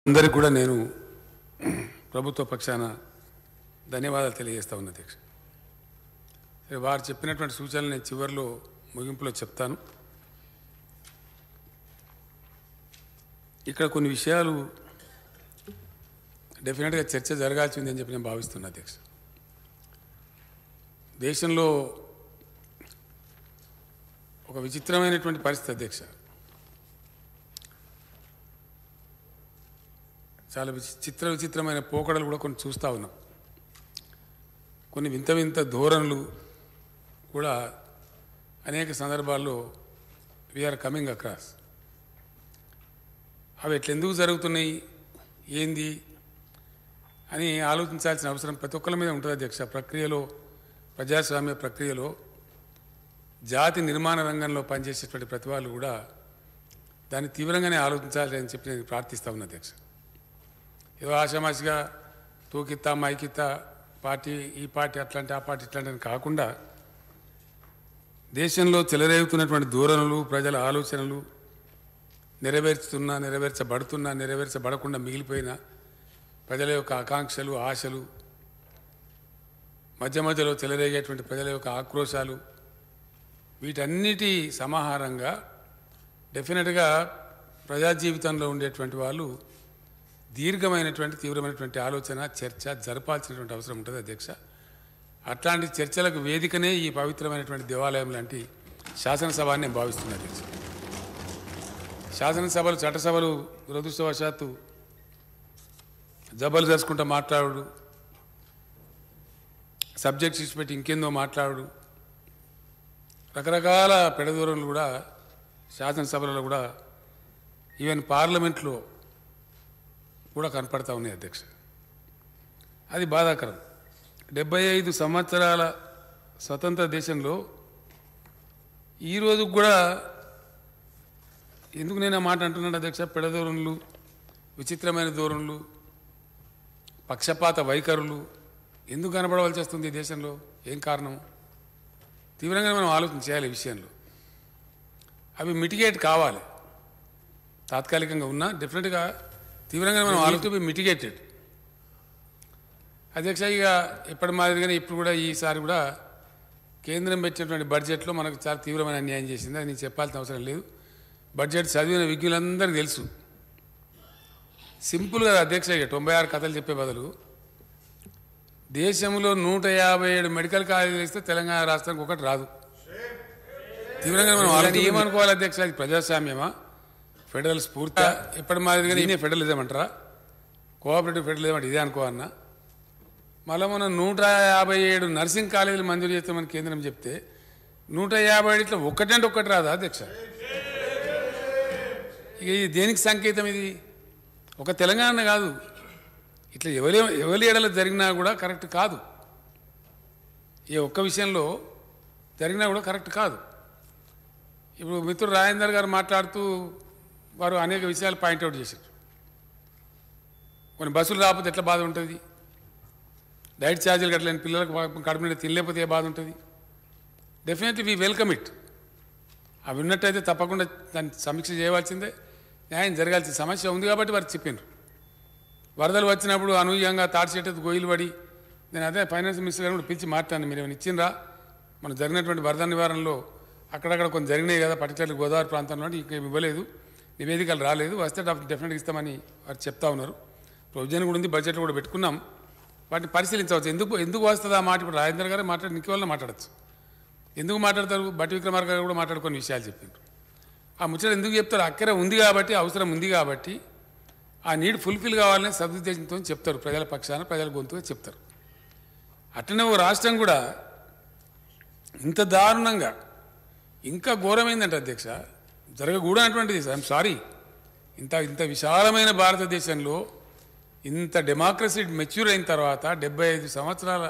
అందరికీ కూడా నేను ప్రభుత్వ పక్షాన ధన్యవాదాలు తెలియజేస్తా ఉన్నా అధ్యక్ష. వారు చెప్పినటువంటి సూచనలు నేను చివరిలో ముగింపులో చెప్తాను. ఇక్కడ కొన్ని విషయాలు డెఫినెట్గా చర్చ జరగాల్సింది అని చెప్పి నేను భావిస్తున్నా అధ్యక్ష. దేశంలో ఒక విచిత్రమైనటువంటి పరిస్థితి అధ్యక్ష. చాలా విచిత్రమైన పోకడలు కూడా కొన్ని చూస్తూ ఉన్నాం. కొన్ని వింత వింత ధోరణులు కూడా అనేక సందర్భాల్లో వీఆర్ కమింగ్ అక్రాస్. అవి ఎట్లెందుకు జరుగుతున్నాయి, ఏంది అని ఆలోచించాల్సిన అవసరం ప్రతి ఒక్కరి మీద ఉంటుంది అధ్యక్ష. ప్రక్రియలో, ప్రజాస్వామ్య ప్రక్రియలో జాతి నిర్మాణ రంగంలో పనిచేసేటువంటి ప్రతి వాళ్ళు కూడా దాన్ని తీవ్రంగానే ఆలోచించాలి అని చెప్పి నేను ప్రార్థిస్తా ఉన్నా అధ్యక్ష. ఏదో ఆషామాషిగా తూకిత్తా మైకిత్తా పార్టీ ఈ పార్టీ అట్లాంటి ఆ పార్టీ ఇట్లాంటి అని కాకుండా దేశంలో చెలరేగుతున్నటువంటి ధోరణులు, ప్రజల ఆలోచనలు నెరవేర్చబడకుండా మిగిలిపోయిన ప్రజల యొక్క ఆకాంక్షలు, ఆశలు, మధ్యలో చెలరేగేటువంటి ప్రజల యొక్క ఆక్రోశాలు, వీటన్నిటి సమాహారంగా డెఫినెట్గా ప్రజా జీవితంలో ఉండేటువంటి వాళ్ళు దీర్ఘమైనటువంటి తీవ్రమైనటువంటి ఆలోచన, చర్చ జరపాల్సినటువంటి అవసరం ఉంటుంది అధ్యక్ష. అట్లాంటి చర్చలకు వేదికనే ఈ పవిత్రమైనటువంటి దేవాలయం లాంటి శాసనసభ అని నేను భావిస్తున్నాను అధ్యక్ష. శాసనసభలు, చట్టసభలు దురదృష్టవశాత్తు జబ్బలు జరుచుకుంటూ మాట్లాడు, సబ్జెక్ట్స్ ఇచ్చిపెట్టి ఇంకేందో మాట్లాడు, రకరకాల పెడదూరలు కూడా శాసనసభలలో కూడా ఈవెన్ పార్లమెంట్లో కూడా కనపడతా ఉన్నాయి అధ్యక్ష. అది బాధాకరం. 75 సంవత్సరాల స్వతంత్ర దేశంలో ఈరోజు కూడా ఎందుకు నేను ఆ మాట అంటున్నాను అధ్యక్ష, పెడధోరణులు, విచిత్రమైన ధోరణులు, పక్షపాత వైఖరులు ఎందుకు కనపడవలసి వస్తుంది ఈ దేశంలో? ఏం కారణం? తీవ్రంగా మనం ఆలోచన చేయాలి ఈ విషయంలో. అవి మిటిగేట్ కావాలి. తాత్కాలికంగా ఉన్నా డెఫినెట్గా తీవ్రంగా మనం ఆలోచన మిటిగేటెడ్ అధ్యక్ష. ఇక ఎప్పటి మాదిరిగానే ఇప్పుడు కూడా ఈసారి కూడా కేంద్రం పెట్టినటువంటి బడ్జెట్లో మనకు చాలా తీవ్రమైన అన్యాయం చేసింది. అది నేను చెప్పాల్సిన అవసరం లేదు. బడ్జెట్ చదివిన విజ్ఞులందరికీ తెలుసు. సింపుల్గా అధ్యక్ష, ఇక 96 కథలు చెప్పే బదులు దేశంలో 157 మెడికల్ కాలేజీలు ఇస్తే తెలంగాణ రాష్ట్రానికి ఒకటి రాదు. తీవ్రంగా మనం ఆలోచన ఏమనుకోవాలి అధ్యక్ష? అది ప్రజాస్వామ్యమా, ఫెడరల్ స్ఫూర్తి? ఎప్పటి మాదిరిగానే ఇదే ఫెడరలిజం అంటారా? కోఆపరేటివ్ ఫెడరలిజం అంటే ఇదే అనుకోవన్నా? మళ్ళీ మనం 157 నర్సింగ్ కాలేజీలు మంజూరు చేస్తామని కేంద్రం చెప్తే 157 ఒకటంటే ఒకటి రాదా అధ్యక్ష? ఇక ఇది దేనికి సంకేతం? ఇది ఒక తెలంగాణ కాదు, ఇట్లా ఎవరి ఏడలో జరిగినా కూడా కరెక్ట్ కాదు. ఏ ఒక్క విషయంలో జరిగినా కూడా కరెక్ట్ కాదు. ఇప్పుడు మిత్రుడు రాజేందర్ గారు మాట్లాడుతూ వారు అనేక విషయాలు పాయింట్అవుట్ చేశారు. కొన్ని బస్సులు రాకపోతే ఎట్లా బాధ ఉంటుంది, డైట్ ఛార్జీలు కట్టలేని పిల్లలకు కడుపు నిండా తినలేకపోతే ఏ బాధ ఉంటుంది. Definitely we welcome it. అవి ఉన్నట్టయితే తప్పకుండా దాన్ని సమీక్ష చేయవలసిందే, న్యాయం జరగాల్సిన సమస్య ఉంది కాబట్టి వారు చెప్పారు. వరదలు వచ్చినప్పుడు అనూహ్యంగా తాటి చెట్టు గొయ్యిలు పడి, నేను అదే ఫైనాన్స్ మినిస్టర్ గారు కూడా పిలిచి మాట్లాడాను. మీరు ఏమైనా ఇచ్చిండ్రా? మనం జరిగినటువంటి వరద నివారణలో అక్కడక్కడ కొన్ని జరిగినాయి కదా, పర్టికులర్లీ గోదావరి ప్రాంతంలో, ఇంకేం ఇవ్వలేదు, నివేదికలు రాలేదు, వస్తే డెఫినెట్గా ఇస్తామని వారు చెప్తా ఉన్నారు. ప్రొవిజన్ కూడా ఉంది, బడ్జెట్లో కూడా పెట్టుకున్నాం, వాటిని పరిశీలించవచ్చు. ఎందుకు వస్తుంది ఆ మాట? ఇప్పుడు రాజేందర్ గారే మాట్లాడి నీకు వల్ల మాట్లాడచ్చు. ఎందుకు మాట్లాడతారు? బట్టి విక్రమార్క గారు కూడా మాట్లాడుకునే విషయాలు చెప్పిండ్రు. ఆ ముచ్చట ఎందుకు చెప్తారు? అక్కడే ఉంది కాబట్టి, అవసరం ఉంది కాబట్టి, ఆ నీడ్ ఫుల్ఫిల్ కావాలని సదుద్దేశంతో చెప్తారు. ప్రజల పక్షాన, ప్రజల గొంతుగా చెప్తారు. అట్లనే ఓ రాష్ట్రం కూడా ఇంత దారుణంగా, ఇంకా ఘోరమైందంటే అధ్యక్ష, జరగకూడనటువంటిది. ఐఎమ్ సారీ, ఇంత విశాలమైన భారతదేశంలో ఇంత డెమోక్రసీ మెచ్యూర్ అయిన తర్వాత, 75 సంవత్సరాల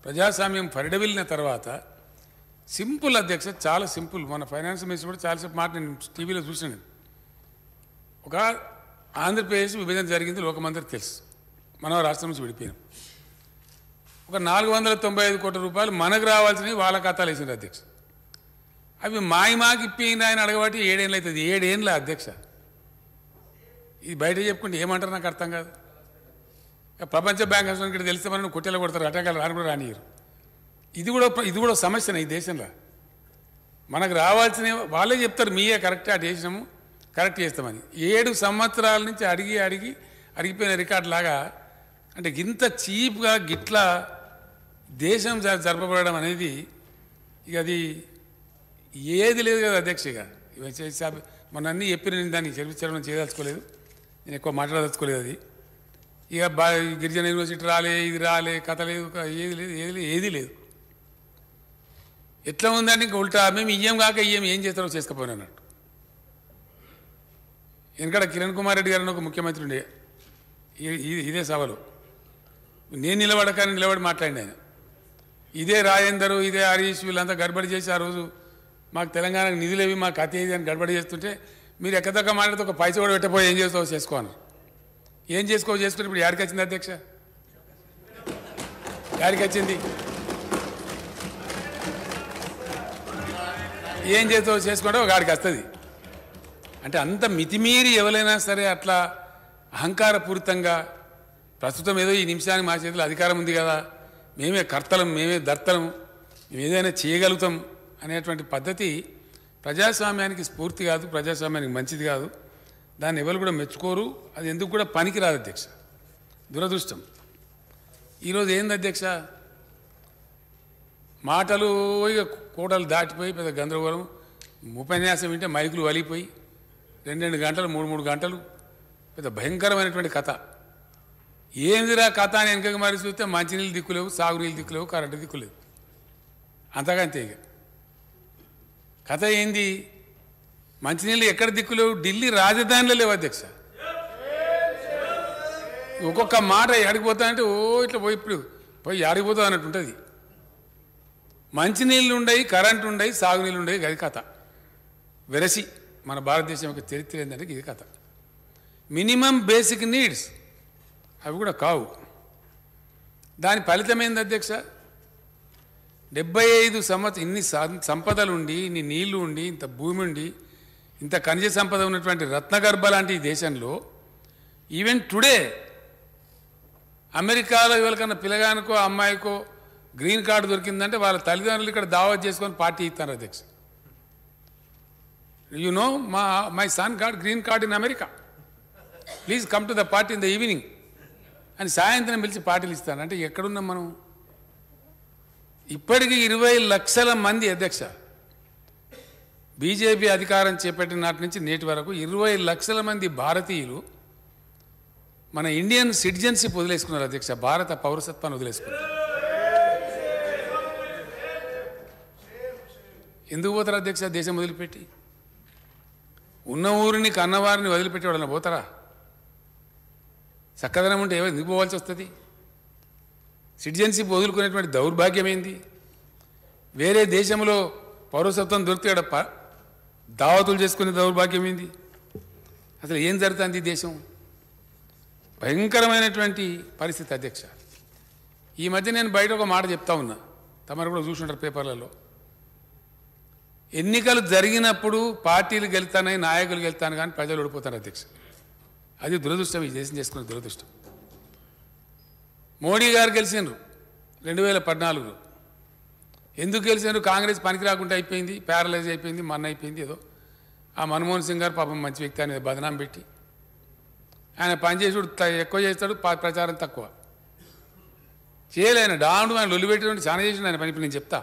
ప్రజాస్వామ్యం పరిడవిల్లిన తర్వాత, సింపుల్ అధ్యక్ష, చాలా సింపుల్. మన ఫైనాన్స్ మినిస్టర్ కూడా చాలాసేపు మాట నేను టీవీలో చూసాను. ఒక ఆంధ్రప్రదేశ్ విభజన జరిగింది, లోకమందరికి తెలుసు. మనం రాష్ట్రం నుంచి విడిపోయాం. ఒక 495 కోట్ల రూపాయలు మనకు రావాల్సినవి వాళ్ళ ఖాతాలు వేసింది అధ్యక్ష. అవి మాకి ఇప్పింది ఆయన అడగబట్టి 7 ఏళ్ళు అవుతుంది. 7 ఏళ్ళ అధ్యక్ష, ఇది బయట చెప్పుకుంటే ఏమంటారు నాకు అర్థం కాదు. ప్రపంచ బ్యాంక్ ఇక్కడ తెలిస్తే మనం కొట్టెలు కొడతారు, అటకాలు రాని కూడా రానియరు. ఇది కూడా సమస్యనే ఈ దేశంలో. మనకు రావాల్సిన వాళ్ళే చెప్తారు మీయే కరెక్ట్ అటు చేసినాము కరెక్ట్ చేస్తామని. 7 సంవత్సరాల నుంచి అడిగిపోయిన రికార్డు లాగా అంటే ఇంత చీప్గా గిట్లా దేశం జరపబడడం అనేది ఇక అది ఏది లేదు కదా అధ్యక్షగా. మొన్న అన్నీ చెప్పిన నేను దాన్ని చర్చించడం చేయదలుచుకోలేదు, నేను ఎక్కువ మాట్లాడదలుచుకోలేదు. అది ఇక గిరిజన యూనివర్సిటీ ఇది రాలే కథ లేదు, ఏది లేదు. ఎట్లా ఉందంటే ఇంకా ఉల్టా మేము ఇయ్యం కాక ఏం చేస్తారో చేసుకపోయినా అన్నట్టు. ఎందుకంటే కిరణ్ కుమార్ రెడ్డి గారిని ఒక ముఖ్యమంత్రి ఉండే ఇదే సభలో నేను నిలబడి మాట్లాడిన ఆయన. ఇదే రాజేందరు ఇదే హరీష్ వీళ్ళంతా గడబడి చేసి ఆ రోజు మాకు తెలంగాణకు నిధులేవి మాకు అతి ఏది అని గడబడి చేస్తుంటే మీరు ఎక్కదక్క మాట్లాడితే ఒక పైస కూడా పెట్టపోయి ఏం చేస్తావో చేసుకోవాలి. ఏం చేసుకుంటే ఇప్పుడు యాడికి వచ్చింది అధ్యక్ష? యాడికి వచ్చింది? ఏం చేస్తావో చేసుకుంటే ఒక ఆడికి వస్తుంది. అంటే అంత మితిమీరి ఎవరైనా సరే అట్లా అహంకారపూరితంగా ప్రస్తుతం ఏదో ఈ నిమిషానికి మా చేతిలో అధికారం ఉంది కదా, మేమే కర్తలం మేమే దర్తలం మేము ఏదైనా చేయగలుగుతాం అనేటువంటి పద్ధతి ప్రజాస్వామ్యానికి స్ఫూర్తి కాదు, ప్రజాస్వామ్యానికి మంచిది కాదు. దాన్ని ఎవరు కూడా మెచ్చుకోరు, అది ఎందుకు కూడా పనికిరాదు అధ్యక్ష. దురదృష్టం. ఈరోజు ఏంది అధ్యక్ష, మాటలు ఇక కోటలు దాటిపోయి పెద్ద గందరగోళం. ఉపన్యాసం వింటే మైకులు వలిపోయి 2 గంటలు 3 గంటలు పెద్ద భయంకరమైనటువంటి కథ. ఏందిరా కథ అని వెనకకి మరి చూస్తే మంచినీళ్ళు దిక్కులేవు, సాగునీళ్ళు దిక్కులేవు, కరెంటు దిక్కులేవు, అంతకంతే. ఇక కథ ఏంది? మంచినీళ్ళు ఎక్కడ దిక్కులేవు? ఢిల్లీ రాజధానిలో లేవు అధ్యక్ష. ఒక్కొక్క మాట ఆడిపోతానంటే ఇట్లా పోయి ఆడిపోతా అన్నట్టు ఉంటుంది. మంచినీళ్ళు ఉండయి, కరెంటు ఉండయి, సాగునీళ్ళు ఉండయి, అది కథ. వెరసి మన భారతదేశం యొక్క చరిత్ర ఏంటంటే ఇది కథ. మినిమం బేసిక్ నీడ్స్ అవి కూడా కావు. దాని ఫలితమైంది అధ్యక్ష, 75 సంవత్సరం ఇన్ని సంపదలు ఉండి, ఇన్ని నీళ్లు ఉండి, ఇంత భూమి ఉండి, ఇంత ఖనిజ సంపద ఉన్నటువంటి రత్నగర్భ లాంటి ఈ దేశంలో ఈవెన్ టుడే అమెరికాలో ఎవరికన్నా పిల్లగానికో అమ్మాయికో గ్రీన్ కార్డు దొరికిందంటే వాళ్ళ తల్లిదండ్రులు ఇక్కడ దావత్ చేసుకొని పార్టీ ఇస్తారు అధ్యక్ష. You know my son got green card in America, please come to the party in the evening అని సాయంత్రం పిలిచి పార్టీలు ఇస్తాను. అంటే ఎక్కడున్నాం మనం? ఇప్పటికీ 20 లక్షల మంది అధ్యక్ష బీజేపీ అధికారం చేపట్టిన నాటి నుంచి నేటి వరకు 20 లక్షల మంది భారతీయులు మన ఇండియన్ సిటిజన్షిప్ వదిలేసుకున్నారు అధ్యక్ష, భారత పౌరసత్వాన్ని వదిలేసుకున్నారు. ఎందుకు పోతారా అధ్యక్ష దేశం వదిలిపెట్టి? ఉన్న ఊరిని కన్నవారిని వదిలిపెట్టి వాళ్ళని పోతారా? చక్కదనం ఉంటే ఎందుకు పోవాల్సి వస్తుంది? సిటిజన్షిప్ వదులుకునేటువంటి దౌర్భాగ్యం ఏంది? వేరే దేశంలో పౌరసత్వం దొరికితే దావతులు చేసుకునే దౌర్భాగ్యం ఏంది? అసలు ఏం జరుగుతుంది ఈ దేశం? భయంకరమైనటువంటి పరిస్థితి అధ్యక్ష. ఈ మధ్య నేను బయట ఒక మాట చెప్తా ఉన్నా, తమరు కూడా చూసుంటారు పేపర్లలో. ఎన్నికలు జరిగినప్పుడు పార్టీలు గెలుతానని నాయకులు గెలుతాను కానీ ప్రజలు ఓడిపోతారు అధ్యక్ష. అది దురదృష్టం, ఈ దేశం చేసుకునే దురదృష్టం. మోడీ గారు గెలిచినారు 2014లో. ఎందుకు గెలిచినారు? కాంగ్రెస్ పనికి రాకుండా అయిపోయింది, ప్యారలైజ్ అయిపోయింది, మన్న అయిపోయింది. ఏదో ఆ మన్మోహన్ సింగ్ గారు పాపం మంచి వ్యక్తి అనేది బదనాం పెట్టి ఆయన పనిచేసుడు ఎక్కువ చేస్తాడు, ప్రచారం తక్కువ చేయలేను. డాండు ఆయన లొల్లి పెట్టినట్టు చాలా చేసిండు ఆయన పని. ఇప్పుడు నేను చెప్తా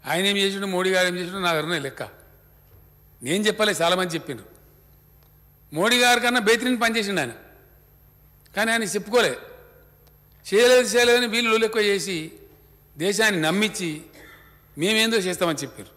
ఆయన ఏం చేసిండు, మోడీ గారు ఏం చేసిండు నా దగ్గరనే లెక్క. నేను చెప్పలే, చాలామంది చెప్పిండ్రు. మోడీ గారి కన్నా బెహతరీన్ పనిచేసిండు ఆయన, కానీ ఆయన చెప్పుకోలే. చేయలేదని వీళ్ళు లొల్లి ఎక్కువ చేసి దేశాన్ని నమ్మించి మేమేందో చేస్తామని చెప్పారు.